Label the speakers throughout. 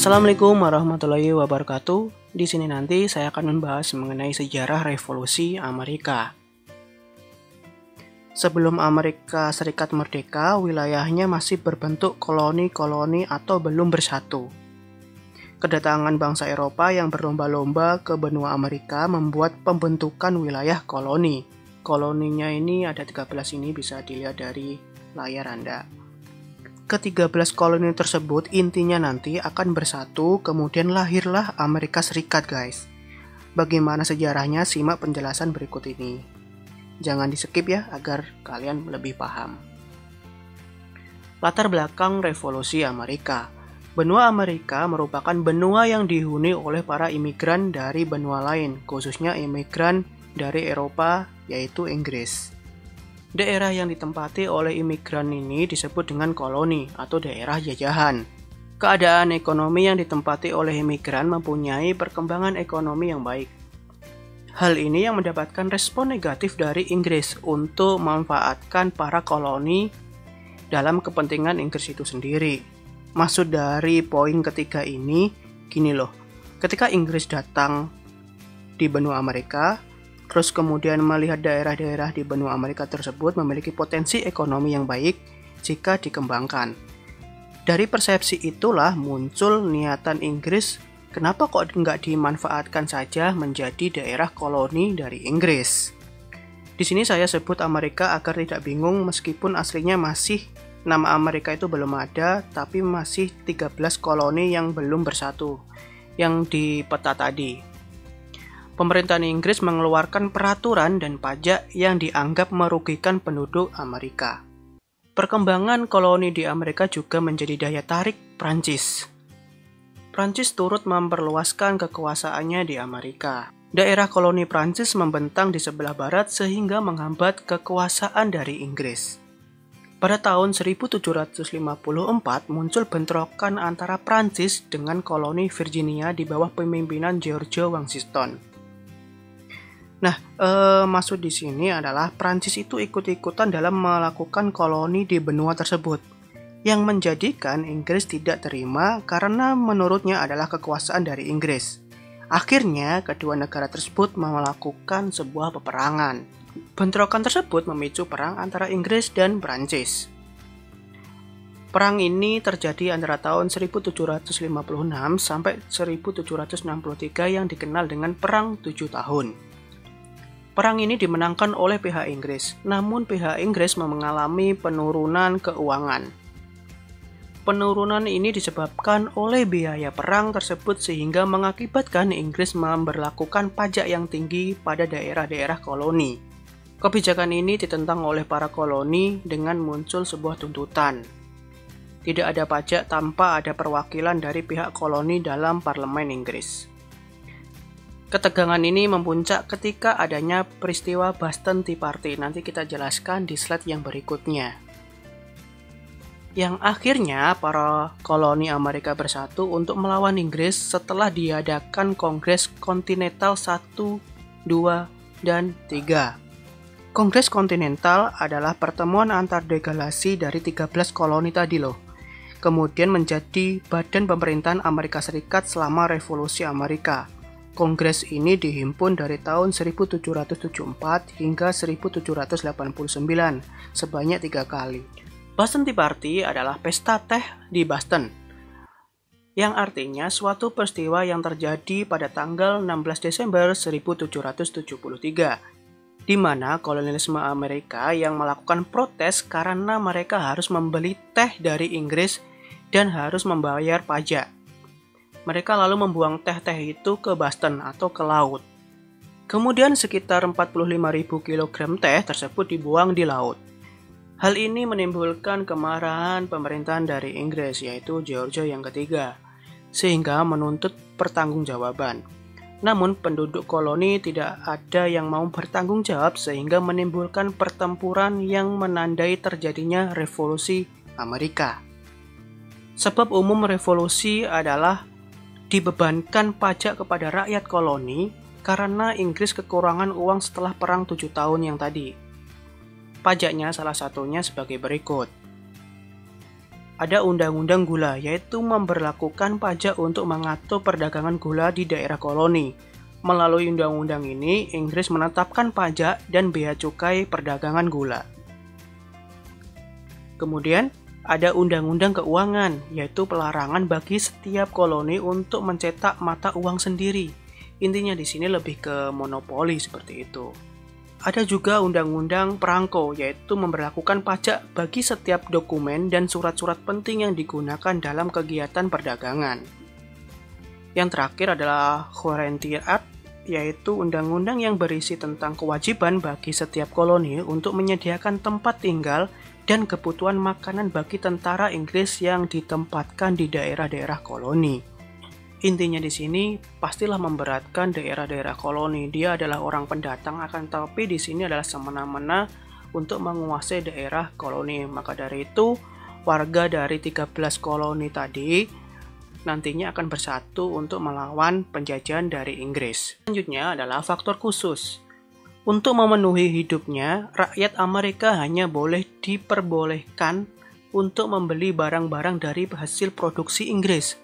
Speaker 1: Assalamualaikum warahmatullahi wabarakatuh. Di sini nanti saya akan membahas mengenai sejarah revolusi Amerika. Sebelum Amerika Serikat merdeka, wilayahnya masih berbentuk koloni-koloni atau belum bersatu. Kedatangan bangsa Eropa yang berlomba-lomba ke benua Amerika membuat pembentukan wilayah koloni. Koloninya ini ada 13 ini bisa dilihat dari layar Anda. Ke-13 koloni tersebut intinya nanti akan bersatu, kemudian lahirlah Amerika Serikat, guys. Bagaimana sejarahnya? Simak penjelasan berikut ini. Jangan di-skip ya, agar kalian lebih paham. Latar belakang revolusi Amerika. Benua Amerika merupakan benua yang dihuni oleh para imigran dari benua lain, khususnya imigran dari Eropa, yaitu Inggris. Daerah yang ditempati oleh imigran ini disebut dengan koloni atau daerah jajahan. Keadaan ekonomi yang ditempati oleh imigran mempunyai perkembangan ekonomi yang baik. Hal ini yang mendapatkan respon negatif dari Inggris untuk memanfaatkan para koloni dalam kepentingan Inggris itu sendiri. Maksud dari poin ketiga ini, gini loh. Ketika Inggris datang di benua Amerika, terus kemudian melihat daerah-daerah di benua Amerika tersebut memiliki potensi ekonomi yang baik jika dikembangkan. Dari persepsi itulah muncul niatan Inggris, kenapa kok nggak dimanfaatkan saja menjadi daerah koloni dari Inggris. Di sini saya sebut Amerika agar tidak bingung meskipun aslinya masih nama Amerika itu belum ada, tapi masih 13 koloni yang belum bersatu, yang di peta tadi. Pemerintahan Inggris mengeluarkan peraturan dan pajak yang dianggap merugikan penduduk Amerika. Perkembangan koloni di Amerika juga menjadi daya tarik Prancis. Prancis turut memperluaskan kekuasaannya di Amerika. Daerah koloni Prancis membentang di sebelah barat sehingga menghambat kekuasaan dari Inggris. Pada tahun 1754 muncul bentrokan antara Prancis dengan koloni Virginia di bawah pemimpinan George Washington. Nah, maksud di sini adalah Prancis itu ikut-ikutan dalam melakukan koloni di benua tersebut, yang menjadikan Inggris tidak terima karena menurutnya adalah kekuasaan dari Inggris. Akhirnya, kedua negara tersebut melakukan sebuah peperangan. Bentrokan tersebut memicu perang antara Inggris dan Prancis. Perang ini terjadi antara tahun 1756 sampai 1763 yang dikenal dengan Perang 7 Tahun. Perang ini dimenangkan oleh pihak Inggris, namun pihak Inggris mengalami penurunan keuangan. Penurunan ini disebabkan oleh biaya perang tersebut sehingga mengakibatkan Inggris memberlakukan pajak yang tinggi pada daerah-daerah koloni. Kebijakan ini ditentang oleh para koloni dengan muncul sebuah tuntutan. Tidak ada pajak tanpa ada perwakilan dari pihak koloni dalam parlemen Inggris. Ketegangan ini memuncak ketika adanya peristiwa Boston Tea Party. Nanti kita jelaskan di slide yang berikutnya. Yang akhirnya para koloni Amerika bersatu untuk melawan Inggris setelah diadakan Kongres Kontinental 1, 2, dan 3. Kongres Kontinental adalah pertemuan antar delegasi dari 13 koloni tadi loh. Kemudian menjadi badan pemerintahan Amerika Serikat selama Revolusi Amerika. Kongres ini dihimpun dari tahun 1774 hingga 1789, sebanyak 3 kali. Boston Tea Party adalah pesta teh di Boston, yang artinya suatu peristiwa yang terjadi pada tanggal 16 Desember 1773, di mana kolonialisme Amerika yang melakukan protes karena mereka harus membeli teh dari Inggris dan harus membayar pajak. Mereka lalu membuang teh-teh itu ke Boston atau ke laut. Kemudian sekitar 45.000 kg teh tersebut dibuang di laut. Hal ini menimbulkan kemarahan pemerintahan dari Inggris, yaitu George yang ketiga, sehingga menuntut pertanggungjawaban. Namun penduduk koloni tidak ada yang mau bertanggung jawab sehingga menimbulkan pertempuran yang menandai terjadinya revolusi Amerika. Sebab umum revolusi adalah dibebankan pajak kepada rakyat koloni karena Inggris kekurangan uang setelah perang 7 tahun yang tadi. Pajaknya salah satunya sebagai berikut. ada Undang-Undang Gula, yaitu memberlakukan pajak untuk mengatur perdagangan gula di daerah koloni. Melalui undang-undang ini, Inggris menetapkan pajak dan bea cukai perdagangan gula. Kemudian, ada Undang-Undang Keuangan, yaitu pelarangan bagi setiap koloni untuk mencetak mata uang sendiri. Intinya di sini lebih ke monopoli seperti itu. Ada juga Undang-Undang Perangko, yaitu memberlakukan pajak bagi setiap dokumen dan surat-surat penting yang digunakan dalam kegiatan perdagangan. Yang terakhir adalah Guarantee Act, yaitu undang-undang yang berisi tentang kewajiban bagi setiap koloni untuk menyediakan tempat tinggal dan kebutuhan makanan bagi tentara Inggris yang ditempatkan di daerah-daerah koloni. Intinya di sini pastilah memberatkan daerah-daerah koloni. Dia adalah orang pendatang, akan tetapi di sini adalah semena-mena untuk menguasai daerah koloni. Maka dari itu, warga dari 13 koloni tadi nantinya akan bersatu untuk melawan penjajahan dari Inggris. Selanjutnya adalah faktor khusus. Untuk memenuhi hidupnya, rakyat Amerika hanya boleh diperbolehkan untuk membeli barang-barang dari hasil produksi Inggris.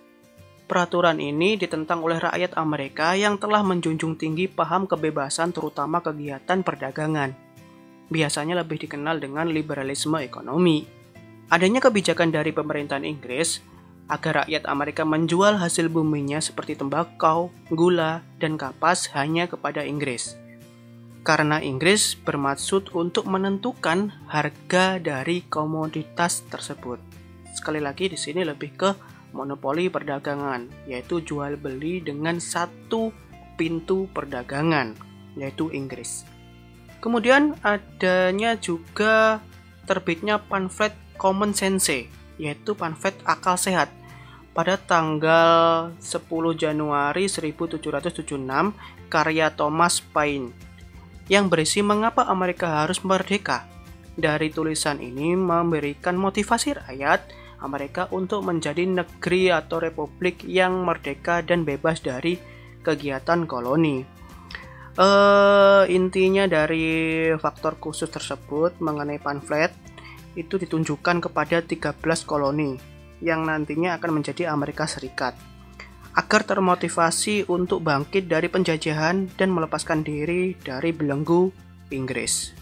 Speaker 1: Peraturan ini ditentang oleh rakyat Amerika yang telah menjunjung tinggi paham kebebasan terutama kegiatan perdagangan. Biasanya lebih dikenal dengan liberalisme ekonomi. Adanya kebijakan dari pemerintahan Inggris agar rakyat Amerika menjual hasil buminya seperti tembakau, gula, dan kapas hanya kepada Inggris. Karena Inggris bermaksud untuk menentukan harga dari komoditas tersebut. Sekali lagi di sini lebih ke monopoli perdagangan, yaitu jual beli dengan satu pintu perdagangan, yaitu Inggris. Kemudian adanya juga terbitnya pamflet Common Sense, yaitu pamflet akal sehat pada tanggal 10 Januari 1776 karya Thomas Paine yang berisi mengapa Amerika harus merdeka. Dari tulisan ini memberikan motivasi rakyat Amerika untuk menjadi negeri atau republik yang merdeka dan bebas dari kegiatan koloni. Intinya dari faktor khusus tersebut mengenai pamflet itu ditunjukkan kepada 13 koloni yang nantinya akan menjadi Amerika Serikat agar termotivasi untuk bangkit dari penjajahan dan melepaskan diri dari belenggu Inggris.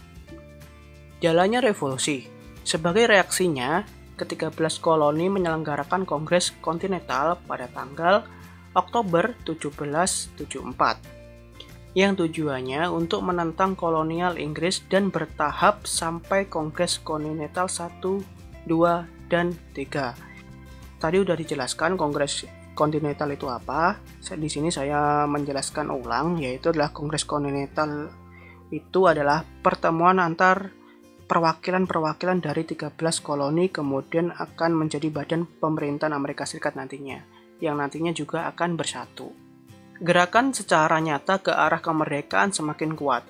Speaker 1: Jalannya revolusi. Sebagai reaksinya, ke-13 koloni menyelenggarakan Kongres Kontinental pada tanggal Oktober 1774 yang tujuannya untuk menentang kolonial Inggris dan bertahap sampai Kongres Kontinental 1, 2, dan 3. Tadi udah dijelaskan Kongres Kontinental itu apa. Di sini saya menjelaskan ulang, yaitu adalah Kongres Kontinental itu adalah pertemuan antar perwakilan-perwakilan dari 13 koloni kemudian akan menjadi badan pemerintahan Amerika Serikat nantinya, yang nantinya juga akan bersatu. Gerakan secara nyata ke arah kemerdekaan semakin kuat.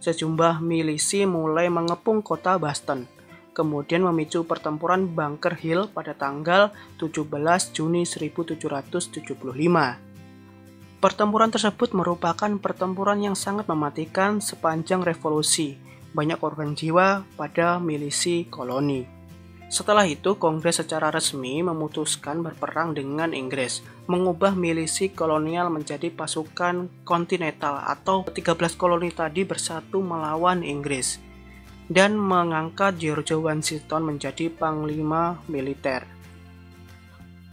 Speaker 1: Sejumlah milisi mulai mengepung kota Boston, kemudian memicu pertempuran Bunker Hill pada tanggal 17 Juni 1775. Pertempuran tersebut merupakan pertempuran yang sangat mematikan sepanjang revolusi. Banyak korban jiwa pada milisi koloni. Setelah itu, Kongres secara resmi memutuskan berperang dengan Inggris, mengubah milisi kolonial menjadi pasukan kontinental atau 13 koloni tadi bersatu melawan Inggris, dan mengangkat George Washington menjadi panglima militer.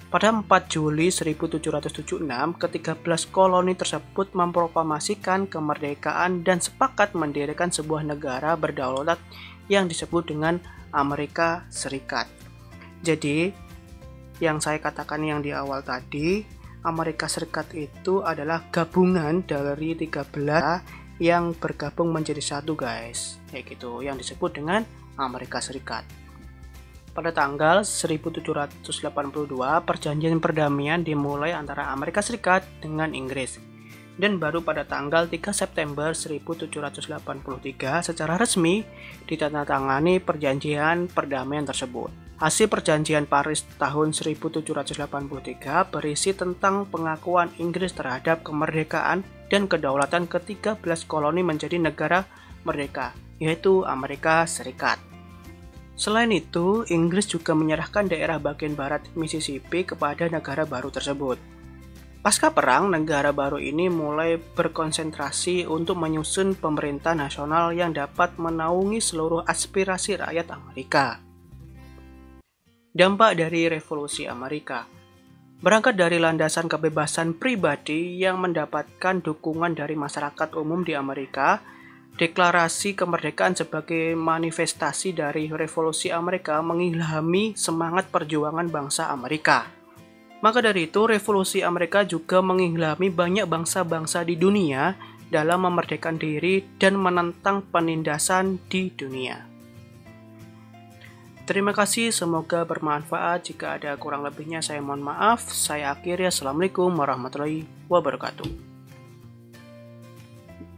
Speaker 1: Pada 4 Juli 1776, ke-13 koloni tersebut memproklamasikan kemerdekaan dan sepakat mendirikan sebuah negara berdaulat yang disebut dengan Amerika Serikat. Jadi, yang saya katakan yang di awal tadi, Amerika Serikat itu adalah gabungan dari 13 yang bergabung menjadi satu, guys. Kayak gitu, yang disebut dengan Amerika Serikat. Pada tanggal 1782, perjanjian perdamaian dimulai antara Amerika Serikat dengan Inggris. Dan baru pada tanggal 3 September 1783 secara resmi ditandatangani perjanjian perdamaian tersebut. Hasil perjanjian Paris tahun 1783 berisi tentang pengakuan Inggris terhadap kemerdekaan dan kedaulatan ke-13 koloni menjadi negara merdeka, yaitu Amerika Serikat. Selain itu, Inggris juga menyerahkan daerah bagian barat Mississippi kepada negara baru tersebut. Pasca perang, negara baru ini mulai berkonsentrasi untuk menyusun pemerintah nasional yang dapat menaungi seluruh aspirasi rakyat Amerika. Dampak dari Revolusi Amerika berangkat dari landasan kebebasan pribadi yang mendapatkan dukungan dari masyarakat umum di Amerika. Deklarasi kemerdekaan sebagai manifestasi dari Revolusi Amerika mengilhami semangat perjuangan bangsa Amerika. Maka dari itu, Revolusi Amerika juga mengilhami banyak bangsa-bangsa di dunia dalam memerdekakan diri dan menentang penindasan di dunia. Terima kasih, semoga bermanfaat. Jika ada kurang lebihnya saya mohon maaf. Saya akhiri, assalamualaikum warahmatullahi wabarakatuh.